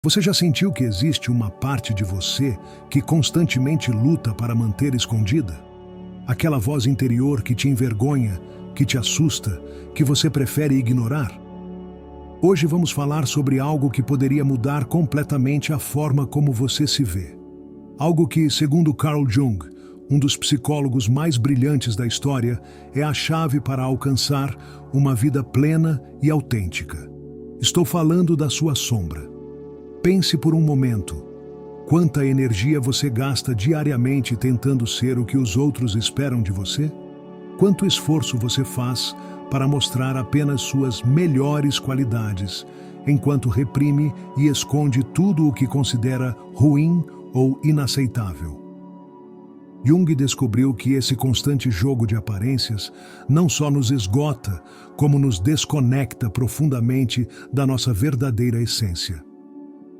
Você já sentiu que existe uma parte de você que constantemente luta para manter escondida? Aquela voz interior que te envergonha, que te assusta, que você prefere ignorar? Hoje vamos falar sobre algo que poderia mudar completamente a forma como você se vê. Algo que, segundo Carl Jung, um dos psicólogos mais brilhantes da história, é a chave para alcançar uma vida plena e autêntica. Estou falando da sua sombra. Pense por um momento. Quanta energia você gasta diariamente tentando ser o que os outros esperam de você? Quanto esforço você faz para mostrar apenas suas melhores qualidades, enquanto reprime e esconde tudo o que considera ruim ou inaceitável? Jung descobriu que esse constante jogo de aparências não só nos esgota, como nos desconecta profundamente da nossa verdadeira essência.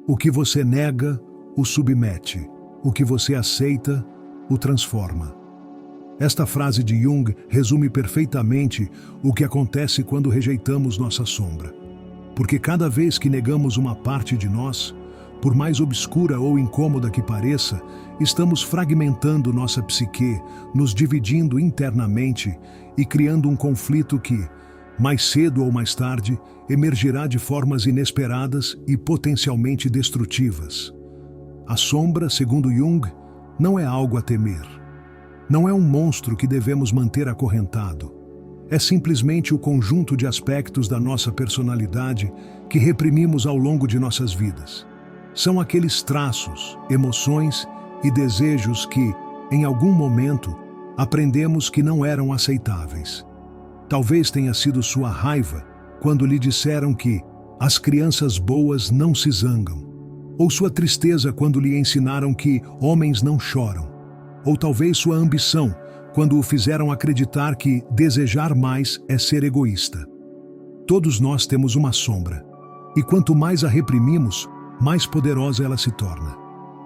O que você nega, o submete. O que você aceita, o transforma. Esta frase de Jung resume perfeitamente o que acontece quando rejeitamos nossa sombra. Porque cada vez que negamos uma parte de nós, por mais obscura ou incômoda que pareça, estamos fragmentando nossa psique, nos dividindo internamente e criando um conflito que, mais cedo ou mais tarde, emergirá de formas inesperadas e potencialmente destrutivas. A sombra, segundo Jung, não é algo a temer. Não é um monstro que devemos manter acorrentado. É simplesmente o conjunto de aspectos da nossa personalidade que reprimimos ao longo de nossas vidas. São aqueles traços, emoções e desejos que, em algum momento, aprendemos que não eram aceitáveis. Talvez tenha sido sua raiva quando lhe disseram que as crianças boas não se zangam, ou sua tristeza quando lhe ensinaram que homens não choram, ou talvez sua ambição quando o fizeram acreditar que desejar mais é ser egoísta. Todos nós temos uma sombra, e quanto mais a reprimimos, mais poderosa ela se torna.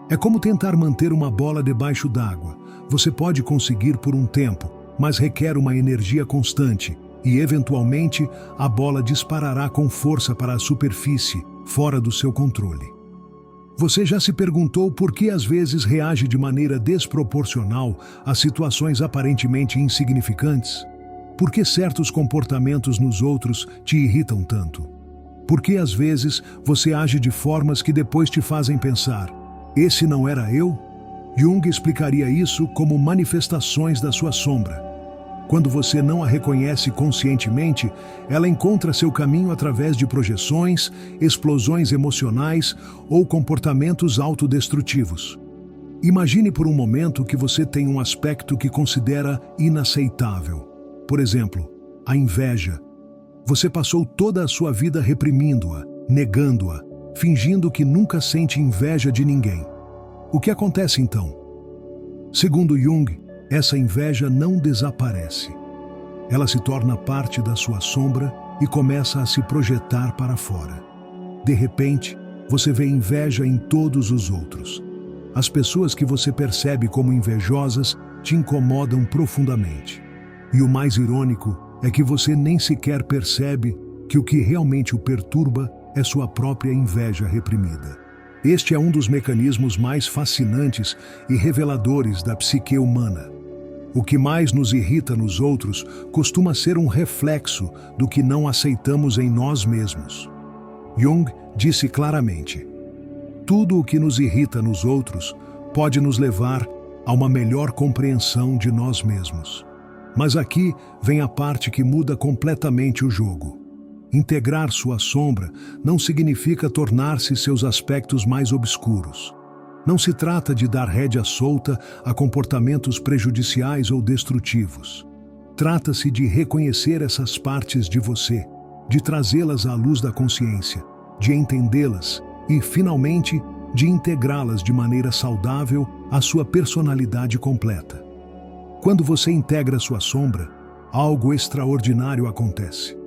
É como tentar manter uma bola debaixo d'água. Você pode conseguir por um tempo, mas requer uma energia constante e, eventualmente, a bola disparará com força para a superfície, fora do seu controle. Você já se perguntou por que às vezes reage de maneira desproporcional a situações aparentemente insignificantes? Por que certos comportamentos nos outros te irritam tanto? Por que às vezes você age de formas que depois te fazem pensar: esse não era eu? Jung explicaria isso como manifestações da sua sombra. Quando você não a reconhece conscientemente, ela encontra seu caminho através de projeções, explosões emocionais ou comportamentos autodestrutivos. Imagine por um momento que você tem um aspecto que considera inaceitável. Por exemplo, a inveja. Você passou toda a sua vida reprimindo-a, negando-a, fingindo que nunca sente inveja de ninguém. O que acontece então? Segundo Jung, essa inveja não desaparece. Ela se torna parte da sua sombra e começa a se projetar para fora. De repente, você vê inveja em todos os outros. As pessoas que você percebe como invejosas te incomodam profundamente. E o mais irônico é que você nem sequer percebe que o que realmente o perturba é sua própria inveja reprimida. Este é um dos mecanismos mais fascinantes e reveladores da psique humana. O que mais nos irrita nos outros costuma ser um reflexo do que não aceitamos em nós mesmos. Jung disse claramente: tudo o que nos irrita nos outros pode nos levar a uma melhor compreensão de nós mesmos. Mas aqui vem a parte que muda completamente o jogo. Integrar sua sombra não significa tornar-se seus aspectos mais obscuros. Não se trata de dar rédea solta a comportamentos prejudiciais ou destrutivos. Trata-se de reconhecer essas partes de você, de trazê-las à luz da consciência, de entendê-las e, finalmente, de integrá-las de maneira saudável à sua personalidade completa. Quando você integra sua sombra, algo extraordinário acontece.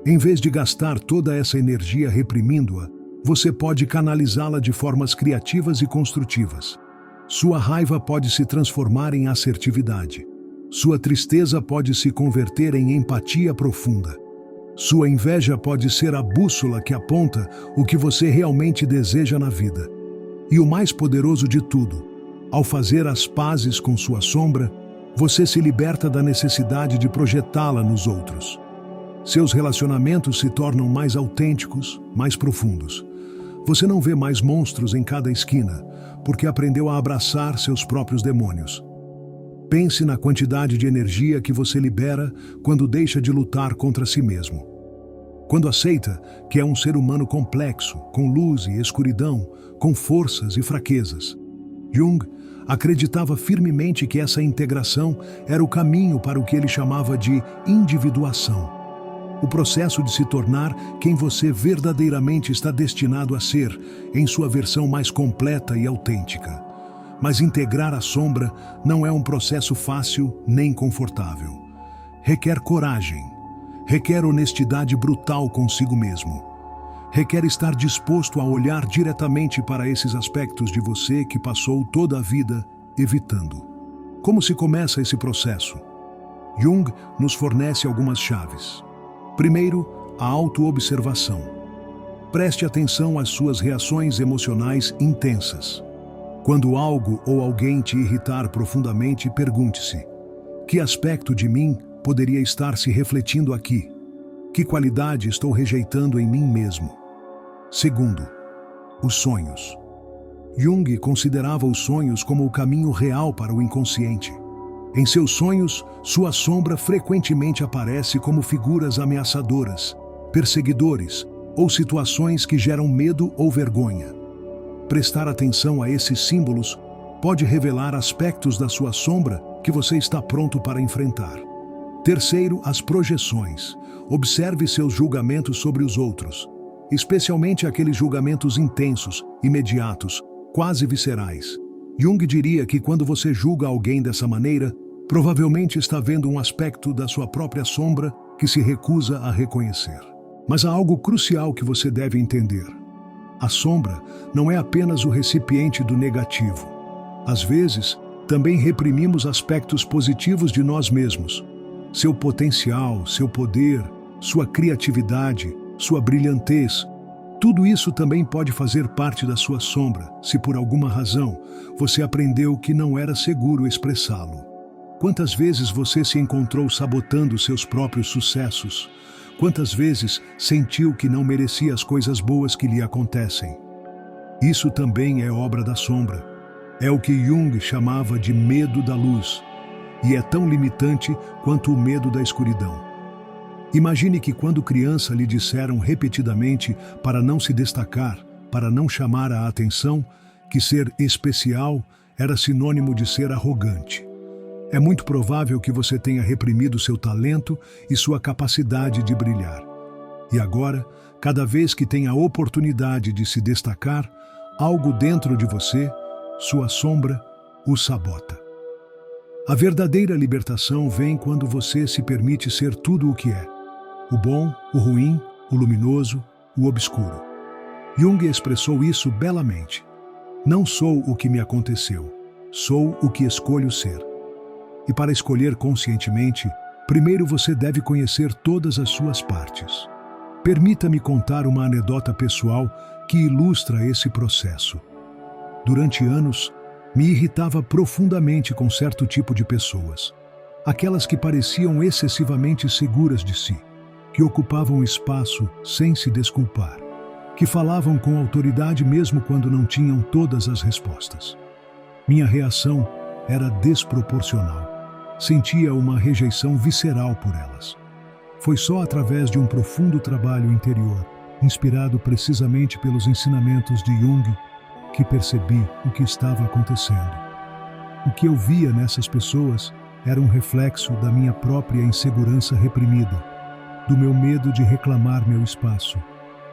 Em vez de gastar toda essa energia reprimindo-a, você pode canalizá-la de formas criativas e construtivas. Sua raiva pode se transformar em assertividade. Sua tristeza pode se converter em empatia profunda. Sua inveja pode ser a bússola que aponta o que você realmente deseja na vida. E o mais poderoso de tudo, ao fazer as pazes com sua sombra, você se liberta da necessidade de projetá-la nos outros. Seus relacionamentos se tornam mais autênticos, mais profundos. Você não vê mais monstros em cada esquina, porque aprendeu a abraçar seus próprios demônios. Pense na quantidade de energia que você libera quando deixa de lutar contra si mesmo. Quando aceita que é um ser humano complexo, com luz e escuridão, com forças e fraquezas. Jung acreditava firmemente que essa integração era o caminho para o que ele chamava de individuação. O processo de se tornar quem você verdadeiramente está destinado a ser, em sua versão mais completa e autêntica. Mas integrar a sombra não é um processo fácil nem confortável. Requer coragem, requer honestidade brutal consigo mesmo. Requer estar disposto a olhar diretamente para esses aspectos de você que passou toda a vida evitando. Como se começa esse processo? Jung nos fornece algumas chaves. Primeiro, a autoobservação. Preste atenção às suas reações emocionais intensas. Quando algo ou alguém te irritar profundamente, pergunte-se: que aspecto de mim poderia estar se refletindo aqui? Que qualidade estou rejeitando em mim mesmo? Segundo, os sonhos. Jung considerava os sonhos como o caminho real para o inconsciente. Em seus sonhos, sua sombra frequentemente aparece como figuras ameaçadoras, perseguidores ou situações que geram medo ou vergonha. Prestar atenção a esses símbolos pode revelar aspectos da sua sombra que você está pronto para enfrentar. Terceiro, as projeções. Observe seus julgamentos sobre os outros, especialmente aqueles julgamentos intensos, imediatos, quase viscerais. Jung diria que quando você julga alguém dessa maneira, provavelmente está vendo um aspecto da sua própria sombra que se recusa a reconhecer. Mas há algo crucial que você deve entender. A sombra não é apenas o recipiente do negativo. Às vezes, também reprimimos aspectos positivos de nós mesmos. Seu potencial, seu poder, sua criatividade, sua brilhantez. Tudo isso também pode fazer parte da sua sombra, se por alguma razão você aprendeu que não era seguro expressá-lo. Quantas vezes você se encontrou sabotando seus próprios sucessos? Quantas vezes sentiu que não merecia as coisas boas que lhe acontecem? Isso também é obra da sombra. É o que Jung chamava de medo da luz, e é tão limitante quanto o medo da escuridão. Imagine que quando criança lhe disseram repetidamente para não se destacar, para não chamar a atenção, que ser especial era sinônimo de ser arrogante. É muito provável que você tenha reprimido seu talento e sua capacidade de brilhar. E agora, cada vez que tem a oportunidade de se destacar, algo dentro de você, sua sombra, o sabota. A verdadeira libertação vem quando você se permite ser tudo o que é. O bom, o ruim, o luminoso, o obscuro. Jung expressou isso belamente. Não sou o que me aconteceu, sou o que escolho ser. E para escolher conscientemente, primeiro você deve conhecer todas as suas partes. Permita-me contar uma anedota pessoal que ilustra esse processo. Durante anos, me irritava profundamente com certo tipo de pessoas. Aquelas que pareciam excessivamente seguras de si, que ocupavam espaço sem se desculpar, que falavam com autoridade mesmo quando não tinham todas as respostas. Minha reação era desproporcional. Sentia uma rejeição visceral por elas. Foi só através de um profundo trabalho interior, inspirado precisamente pelos ensinamentos de Jung, que percebi o que estava acontecendo. O que eu via nessas pessoas era um reflexo da minha própria insegurança reprimida, do meu medo de reclamar meu espaço,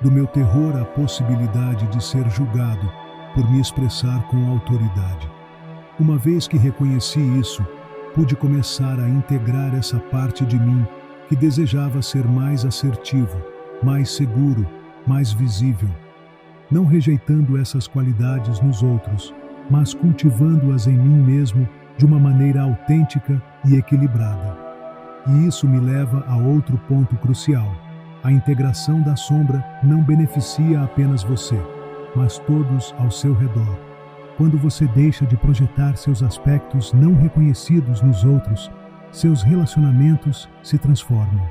do meu terror à possibilidade de ser julgado por me expressar com autoridade. Uma vez que reconheci isso, pude começar a integrar essa parte de mim que desejava ser mais assertivo, mais seguro, mais visível. Não rejeitando essas qualidades nos outros, mas cultivando-as em mim mesmo de uma maneira autêntica e equilibrada. E isso me leva a outro ponto crucial, A integração da sombra não beneficia apenas você, mas todos ao seu redor. Quando você deixa de projetar seus aspectos não reconhecidos nos outros, seus relacionamentos se transformam.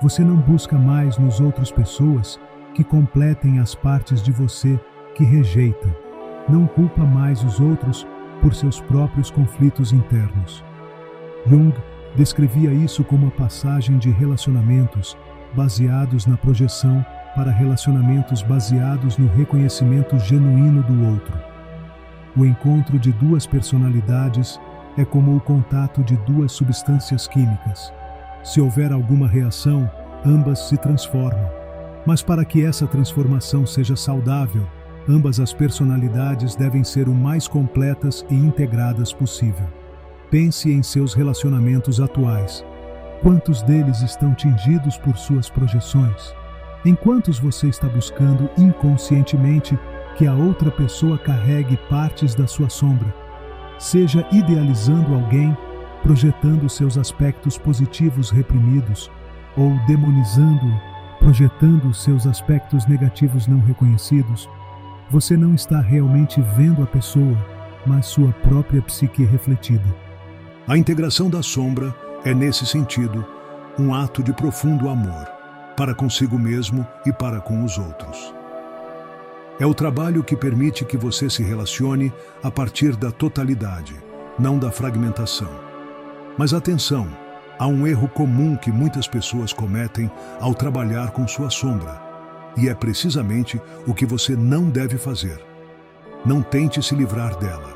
Você não busca mais nos outros pessoas que completem as partes de você que rejeita. Não culpa mais os outros por seus próprios conflitos internos. Jung descrevia isso como a passagem de relacionamentos baseados na projeção para relacionamentos baseados no reconhecimento genuíno do outro. O encontro de duas personalidades é como o contato de duas substâncias químicas. Se houver alguma reação, ambas se transformam. Mas para que essa transformação seja saudável, ambas as personalidades devem ser o mais completas e integradas possível. Pense em seus relacionamentos atuais. Quantos deles estão tingidos por suas projeções? Em quantos você está buscando inconscientemente que a outra pessoa carregue partes da sua sombra? Seja idealizando alguém, projetando seus aspectos positivos reprimidos, ou demonizando-o, projetando seus aspectos negativos não reconhecidos, você não está realmente vendo a pessoa, mas sua própria psique refletida. A integração da sombra é, nesse sentido, um ato de profundo amor, para consigo mesmo e para com os outros. É o trabalho que permite que você se relacione a partir da totalidade, não da fragmentação. Mas atenção, há um erro comum que muitas pessoas cometem ao trabalhar com sua sombra, e é precisamente o que você não deve fazer. Não tente se livrar dela.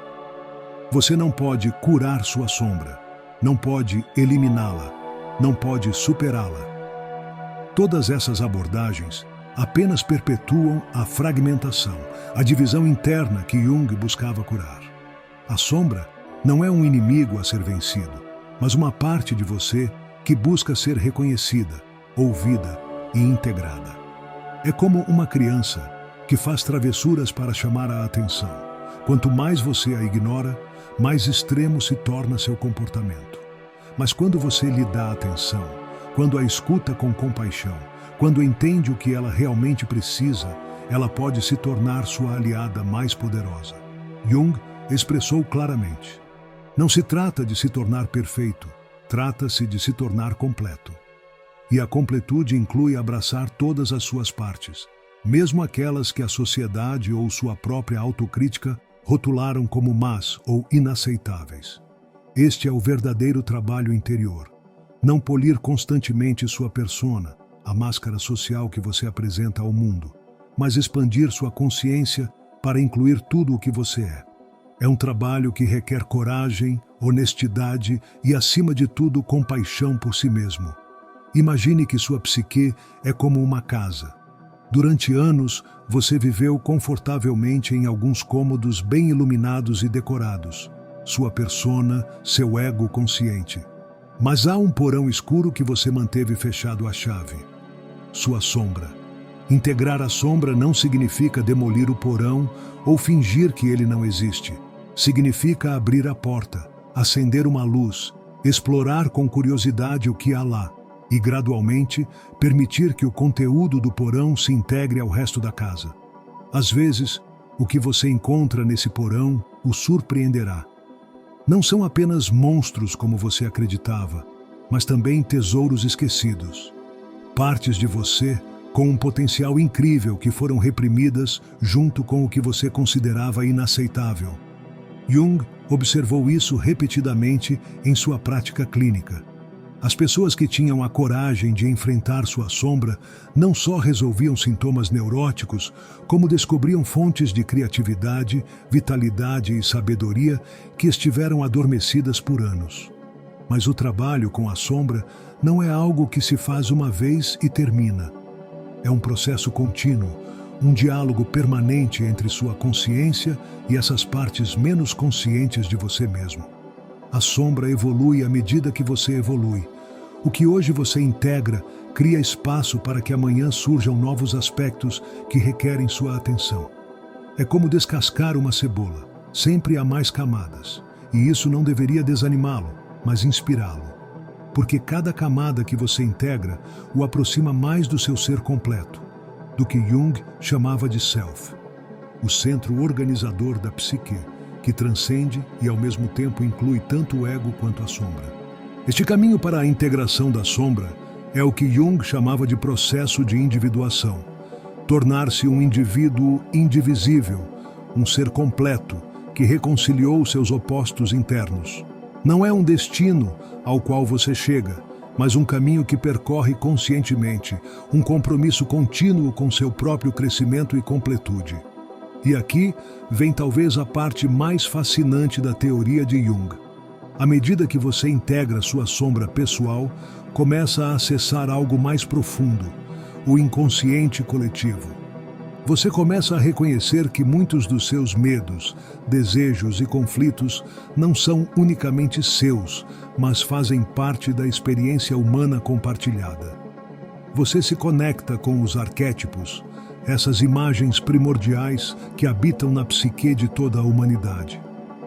Você não pode curar sua sombra, não pode eliminá-la, não pode superá-la. Todas essas abordagens apenas perpetuam a fragmentação, a divisão interna que Jung buscava curar. A sombra não é um inimigo a ser vencido, mas uma parte de você que busca ser reconhecida, ouvida e integrada. É como uma criança que faz travessuras para chamar a atenção. Quanto mais você a ignora, mais extremo se torna seu comportamento. Mas quando você lhe dá atenção, quando a escuta com compaixão, quando entende o que ela realmente precisa, ela pode se tornar sua aliada mais poderosa. Jung expressou claramente: não se trata de se tornar perfeito, trata-se de se tornar completo. E a completude inclui abraçar todas as suas partes, mesmo aquelas que a sociedade ou sua própria autocrítica rotularam como más ou inaceitáveis. Este é o verdadeiro trabalho interior. Não polir constantemente sua persona, a máscara social que você apresenta ao mundo, mas expandir sua consciência para incluir tudo o que você é. É um trabalho que requer coragem, honestidade e, acima de tudo, compaixão por si mesmo. Imagine que sua psique é como uma casa. Durante anos, você viveu confortavelmente em alguns cômodos bem iluminados e decorados. Sua persona, seu ego consciente. Mas há um porão escuro que você manteve fechado à chave. Sua sombra. Integrar a sombra não significa demolir o porão ou fingir que ele não existe. Significa abrir a porta, acender uma luz, explorar com curiosidade o que há lá e, gradualmente, permitir que o conteúdo do porão se integre ao resto da casa. Às vezes, o que você encontra nesse porão o surpreenderá. Não são apenas monstros como você acreditava, mas também tesouros esquecidos. Partes de você com um potencial incrível que foram reprimidas junto com o que você considerava inaceitável. Jung observou isso repetidamente em sua prática clínica. As pessoas que tinham a coragem de enfrentar sua sombra não só resolviam sintomas neuróticos, como descobriam fontes de criatividade, vitalidade e sabedoria que estiveram adormecidas por anos. Mas o trabalho com a sombra não é algo que se faz uma vez e termina. É um processo contínuo, um diálogo permanente entre sua consciência e essas partes menos conscientes de você mesmo. A sombra evolui à medida que você evolui. O que hoje você integra cria espaço para que amanhã surjam novos aspectos que requerem sua atenção. É como descascar uma cebola. Sempre há mais camadas. E isso não deveria desanimá-lo, mas inspirá-lo. porque cada camada que você integra o aproxima mais do seu ser completo, do que Jung chamava de self, o centro organizador da psique, que transcende e ao mesmo tempo inclui tanto o ego quanto a sombra. Este caminho para a integração da sombra é o que Jung chamava de processo de individuação, tornar-se um indivíduo indivisível, um ser completo que reconciliou seus opostos internos. Não é um destino ao qual você chega, mas um caminho que percorre conscientemente, um compromisso contínuo com seu próprio crescimento e completude. E aqui vem talvez a parte mais fascinante da teoria de Jung. À medida que você integra sua sombra pessoal, começa a acessar algo mais profundo, o inconsciente coletivo. Você começa a reconhecer que muitos dos seus medos, desejos e conflitos não são unicamente seus, mas fazem parte da experiência humana compartilhada. Você se conecta com os arquétipos, essas imagens primordiais que habitam na psique de toda a humanidade.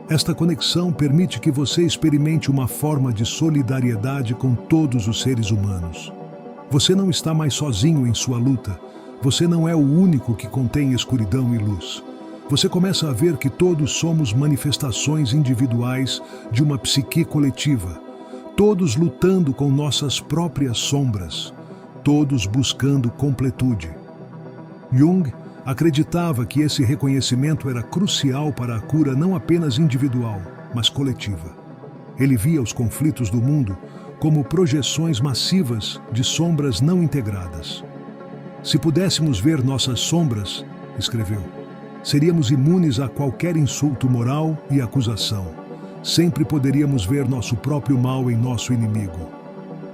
Esta conexão permite que você experimente uma forma de solidariedade com todos os seres humanos. Você não está mais sozinho em sua luta. Você não é o único que contém escuridão e luz. Você começa a ver que todos somos manifestações individuais de uma psique coletiva, todos lutando com nossas próprias sombras, todos buscando completude. Jung acreditava que esse reconhecimento era crucial para a cura não apenas individual, mas coletiva. Ele via os conflitos do mundo como projeções massivas de sombras não integradas. Se pudéssemos ver nossas sombras, escreveu, seríamos imunes a qualquer insulto moral e acusação. Sempre poderíamos ver nosso próprio mal em nosso inimigo.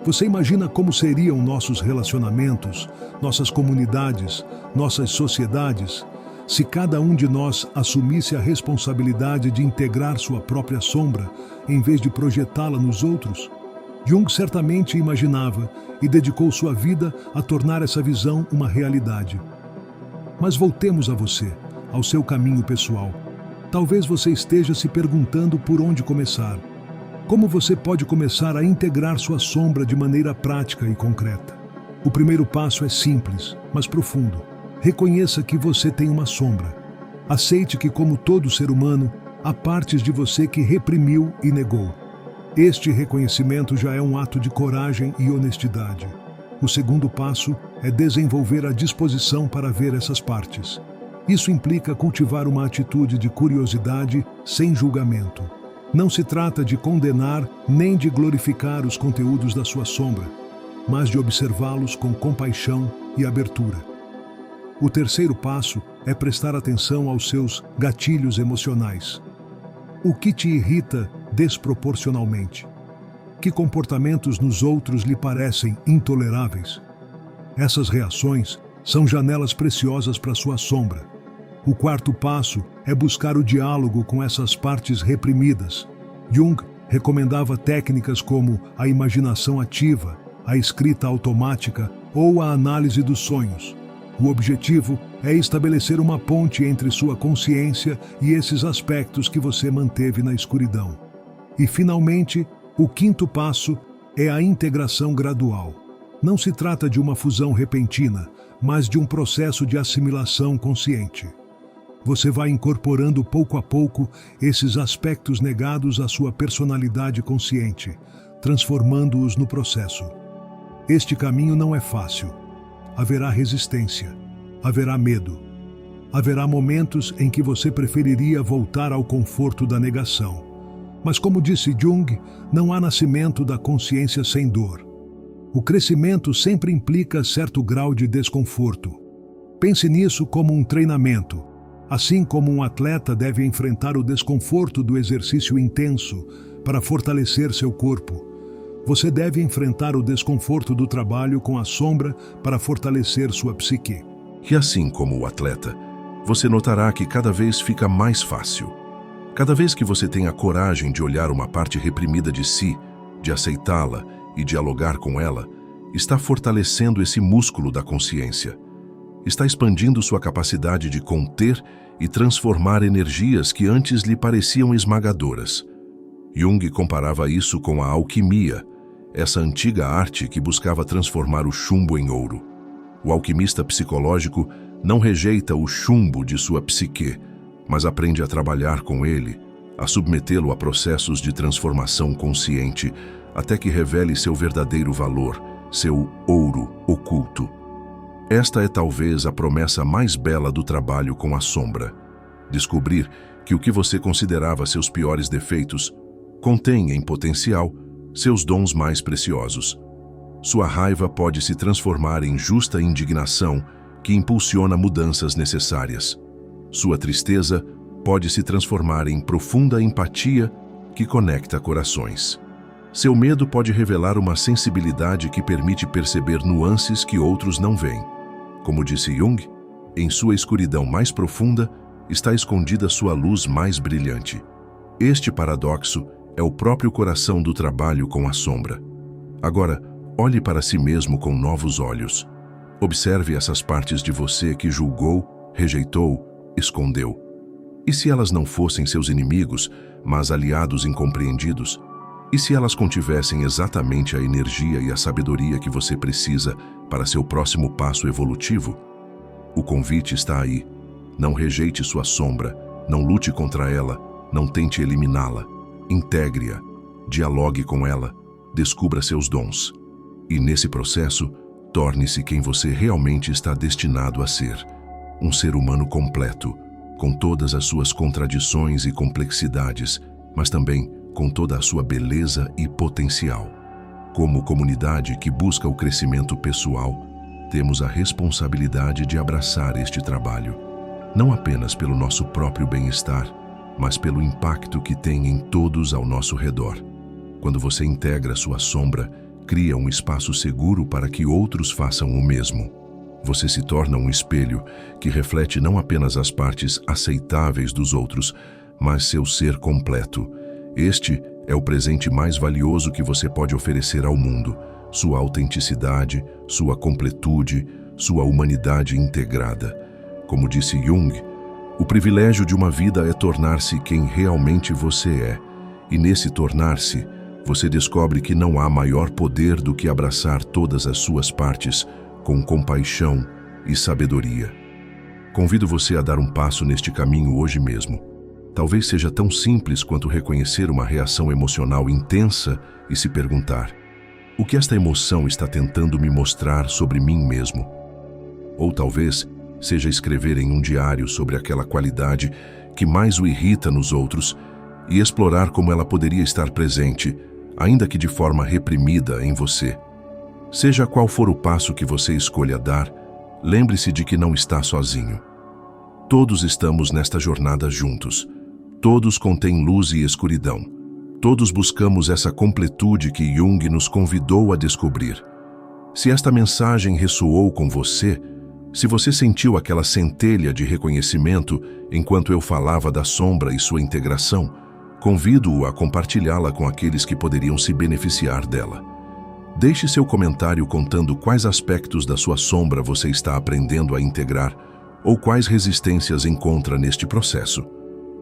Você imagina como seriam nossos relacionamentos, nossas comunidades, nossas sociedades, se cada um de nós assumisse a responsabilidade de integrar sua própria sombra, em vez de projetá-la nos outros? Jung certamente imaginava e dedicou sua vida a tornar essa visão uma realidade. Mas voltemos a você, ao seu caminho pessoal. Talvez você esteja se perguntando por onde começar. Como você pode começar a integrar sua sombra de maneira prática e concreta? O primeiro passo é simples, mas profundo. Reconheça que você tem uma sombra. Aceite que, como todo ser humano, há partes de você que reprimiu e negou. Este reconhecimento já é um ato de coragem e honestidade. O segundo passo é desenvolver a disposição para ver essas partes. Isso implica cultivar uma atitude de curiosidade sem julgamento. Não se trata de condenar nem de glorificar os conteúdos da sua sombra, mas de observá-los com compaixão e abertura. O terceiro passo é prestar atenção aos seus gatilhos emocionais. O que te irrita desproporcionalmente? Que comportamentos nos outros lhe parecem intoleráveis? Essas reações são janelas preciosas para sua sombra. O quarto passo é buscar o diálogo com essas partes reprimidas. Jung recomendava técnicas como a imaginação ativa, a escrita automática ou a análise dos sonhos. O objetivo é estabelecer uma ponte entre sua consciência e esses aspectos que você manteve na escuridão. E, finalmente, o quinto passo é a integração gradual. Não se trata de uma fusão repentina, mas de um processo de assimilação consciente. Você vai incorporando pouco a pouco esses aspectos negados à sua personalidade consciente, transformando-os no processo. Este caminho não é fácil. Haverá resistência, haverá medo. Haverá momentos em que você preferiria voltar ao conforto da negação. Mas, como disse Jung, não há nascimento da consciência sem dor. O crescimento sempre implica certo grau de desconforto. Pense nisso como um treinamento. Assim como um atleta deve enfrentar o desconforto do exercício intenso para fortalecer seu corpo, você deve enfrentar o desconforto do trabalho com a sombra para fortalecer sua psique. E assim como o atleta, você notará que cada vez fica mais fácil. Cada vez que você tem a coragem de olhar uma parte reprimida de si, de aceitá-la e dialogar com ela, está fortalecendo esse músculo da consciência. Está expandindo sua capacidade de conter e transformar energias que antes lhe pareciam esmagadoras. Jung comparava isso com a alquimia. essa antiga arte que buscava transformar o chumbo em ouro. O alquimista psicológico não rejeita o chumbo de sua psique, mas aprende a trabalhar com ele, a submetê-lo a processos de transformação consciente, até que revele seu verdadeiro valor, seu ouro oculto. Esta é talvez a promessa mais bela do trabalho com a sombra. Descobrir que o que você considerava seus piores defeitos contém, em potencial, seus dons mais preciosos. Sua raiva pode se transformar em justa indignação que impulsiona mudanças necessárias. Sua tristeza pode se transformar em profunda empatia que conecta corações. Seu medo pode revelar uma sensibilidade que permite perceber nuances que outros não veem. Como disse Jung, em sua escuridão mais profunda está escondida sua luz mais brilhante. Este paradoxo é o próprio coração do trabalho com a sombra. Agora, olhe para si mesmo com novos olhos. Observe essas partes de você que julgou, rejeitou, escondeu. E se elas não fossem seus inimigos, mas aliados incompreendidos? E se elas contivessem exatamente a energia e a sabedoria que você precisa para seu próximo passo evolutivo? O convite está aí. Não rejeite sua sombra, não lute contra ela, não tente eliminá-la. Integre-a, dialogue com ela, descubra seus dons. E nesse processo, torne-se quem você realmente está destinado a ser. Um ser humano completo, com todas as suas contradições e complexidades, mas também com toda a sua beleza e potencial. Como comunidade que busca o crescimento pessoal, temos a responsabilidade de abraçar este trabalho, não apenas pelo nosso próprio bem-estar, mas pelo impacto que tem em todos ao nosso redor. Quando você integra sua sombra, cria um espaço seguro para que outros façam o mesmo. Você se torna um espelho que reflete não apenas as partes aceitáveis dos outros, mas seu ser completo. Este é o presente mais valioso que você pode oferecer ao mundo: sua autenticidade, sua completude, sua humanidade integrada. Como disse Jung, o privilégio de uma vida é tornar-se quem realmente você é, e nesse tornar-se, você descobre que não há maior poder do que abraçar todas as suas partes com compaixão e sabedoria. Convido você a dar um passo neste caminho hoje mesmo. Talvez seja tão simples quanto reconhecer uma reação emocional intensa e se perguntar: o que esta emoção está tentando me mostrar sobre mim mesmo? Ou talvez seja escrever em um diário sobre aquela qualidade que mais o irrita nos outros e explorar como ela poderia estar presente, ainda que de forma reprimida, em você. Seja qual for o passo que você escolha dar, lembre-se de que não está sozinho. Todos estamos nesta jornada juntos. Todos contêm luz e escuridão. Todos buscamos essa completude que Jung nos convidou a descobrir. Se esta mensagem ressoou com você, se você sentiu aquela centelha de reconhecimento enquanto eu falava da sombra e sua integração, convido-o a compartilhá-la com aqueles que poderiam se beneficiar dela. Deixe seu comentário contando quais aspectos da sua sombra você está aprendendo a integrar ou quais resistências encontra neste processo.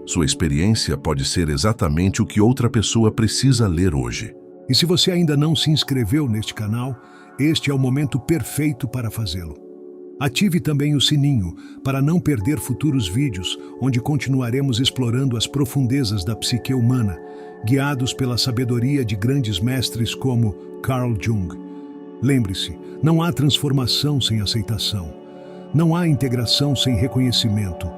Sua experiência pode ser exatamente o que outra pessoa precisa ler hoje. E se você ainda não se inscreveu neste canal, este é o momento perfeito para fazê-lo. Ative também o sininho para não perder futuros vídeos, onde continuaremos explorando as profundezas da psique humana, guiados pela sabedoria de grandes mestres como Carl Jung. Lembre-se, não há transformação sem aceitação. Não há integração sem reconhecimento.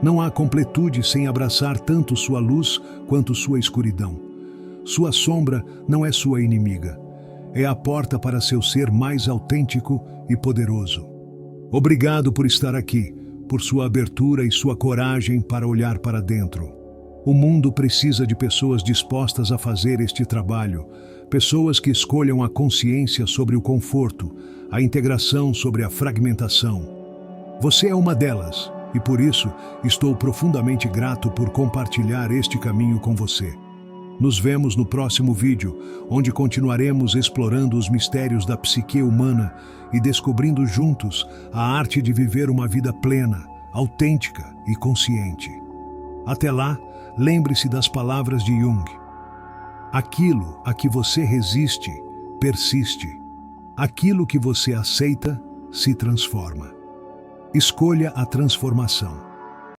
Não há completude sem abraçar tanto sua luz quanto sua escuridão. Sua sombra não é sua inimiga. É a porta para seu ser mais autêntico e poderoso. Obrigado por estar aqui, por sua abertura e sua coragem para olhar para dentro. O mundo precisa de pessoas dispostas a fazer este trabalho, pessoas que escolham a consciência sobre o conforto, a integração sobre a fragmentação. Você é uma delas, e por isso estou profundamente grato por compartilhar este caminho com você. Nos vemos no próximo vídeo, onde continuaremos explorando os mistérios da psique humana e descobrindo juntos a arte de viver uma vida plena, autêntica e consciente. Até lá, lembre-se das palavras de Jung. Aquilo a que você resiste persiste. Aquilo que você aceita se transforma. Escolha a transformação.